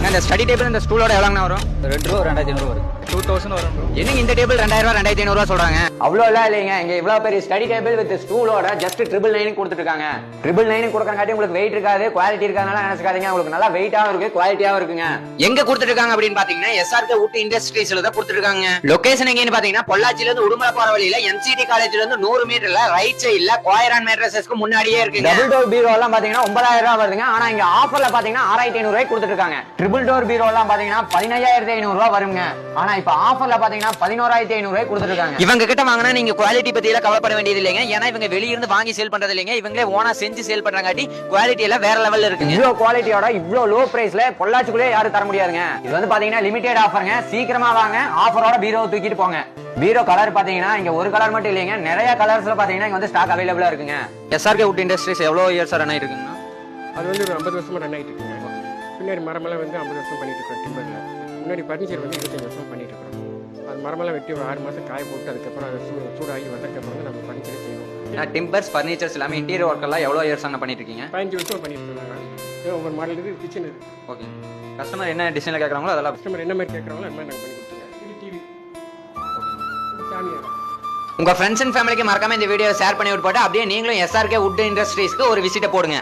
இந்த study table இந்த ஸ்டூலோட எவ்வளோங்கண்ணா வரும்? 2 ரூபா 2500 வரும். 2000 வரும் ப்ரோ. என்னங்க இந்த டேபிள் 2000 2500 சொல்றாங்க? அவ்வளோ எல்லாம் இல்லைங்க. இங்க இவ்வளவு பெரிய ஸ்டடி டேபிள் வித் ஸ்டூலோட ஜஸ்ட் 999 கொடுத்துட்டு இருக்காங்க. 999 கொடுக்கறங்காட்டி உங்களுக்கு வெயிட் இருக்காது, குவாலிட்டி இருக்காதனால நினைச்சுக்காதீங்க. உங்களுக்கு நல்லா வெயிட்டாவும் இருக்கு, குவாலிட்டியாவும் இருக்குங்க. எங்க கொடுத்துட்டு இருக்காங்க அப்படின்னு பாத்தீங்கன்னா எஸ்ஆர்கே வுட் இண்டஸ்ட்ரீஸ்ல தான் கொடுத்துட்டு இருக்காங்க. லொகேஷன் எங்கன்னு பாத்தீங்கன்னா பொள்ளாச்சில இருந்து உடுமலை போற வழியில எம்சிடி காலேஜ்ல இருந்து 100 மீட்டர்ல ரைட் சைடுல கோயரான் மேட்ரஸஸ்க்கு முன்னாடியே இருக்குங்க. டபுள் டோர் பீரோ எல்லாம் பாத்தீங்கன்னா 9000 ரூபாய் வருதுங்க. ஆனா இங்க ஆஃபர்ல பாத்தீங்கன்னா 6500 ரூபாய்க்கு கொடுத்துட்டு இருக்காங்க. ட்ரிபிள் டோர் பீரோ எல்லாம் பாத்தீங்கன்னா 15500 ரூபாய் வருங்க. ஆனா இப்ப ஆஃபர்ல பாத்தீங்கன்னா 11500 ரூபாய் கொடுத்துட்டு இருக்காங்க. இவங்க கிட்ட வாங்கினா நீங்க குவாலிட்டி பத்தி எல்லாம் கவலைப்பட வேண்டியது இல்லைங்க. ஏன்னா இவங்க வெளிய இருந்து வாங்கி சேல் பண்றது இல்லைங்க. இவங்களே ஓனா செஞ்சு சேல் பண்றாங்காட்டி குவாலிட்டி எல்லாம் வேற லெவல்ல இருக்குங்க. இவ்ளோ குவாலிட்டியோட இவ்ளோ லோ பிரைஸ்ல பொள்ளாச்சிக்குள்ளே யாரும் தர முடியாதுங்க. இது வந்து பாத்தீங்கன்னா லிமிடெட் ஆஃபர்ங்க. சீக்கிரமா வாங்க, ஆஃபரோட பீரோ தூக்கிட்டு போங்க. பீரோ கலர் பாத்தீங்கன்னா இங்க ஒரு கலர் மட்டும் இல்லைங்க, நிறைய கலர்ஸ்ல பாத்தீங்கன்னா இங்க வந்து ஸ்டாக் அவைலபிளா இருக்குங்க. எஸ்ஆர்கே வுட் இண்டஸ்ட்ரீஸ் எவ்வளவு இயர்ஸ் ரன் ஆயிட்டு இருக்குங்க? அது வந்து ஒரு 50 வருஷமா ரன் ஆயிட்டு இருக்குங்க. பின்னாடி மரமெல்லாம் வந்து 50 வருஷம் பண்ணிட்டு இருக்கோம் டிம்பர்ல. முன்னாடி பர்னிச்சர் வந்து 25 வருஷம் பண்ணிட்டு இருக்கோம். அது மரமெல்லாம் வெட்டி ஒரு 6 மாசம் காய போட்டு அதுக்கப்புறம் அதை சூடாகி வந்ததுக்கப்புறம் தான் நம்ம பர்னிச்சர் செய்வோம். டிம்பர்ஸ் ஃபர்னிச்சர்ஸ் எல்லாமே இன்டீரியர் ஒர்க் எல்லாம் எவ்வளவு இயர்ஸ் அங்க பண்ணிட்டு இருக்கீங்க? 15 வருஷம் பண்ணிட்டு இருக்கோம். ஒவ்வொரு மாடல் இருக்கு, கிச்சன் இருக்கு. ஓகே. கஸ்டமர் என்ன டிசைன்ல கேக்குறாங்களோ அதெல்லாம் கஸ்டமர் என்ன மாதிரி கேட்கறாங்களோ அது மாதிரி நாங்க பண்ணி கொடுத்துருவோம். இது டிவி. சாமியா. உங்க ஃப்ரெண்ட்ஸ் அண்ட் ஃபேமிலிக்கு மறக்காம இந்த வீடியோ ஷேர் பண்ணி விட்டு போட்டு அப்படியே நீங்களும் எஸ்ஆர்கே வுட் இண்டஸ்ட்ரீஸ்க்கு ஒரு விசிட்ட போடுங்க.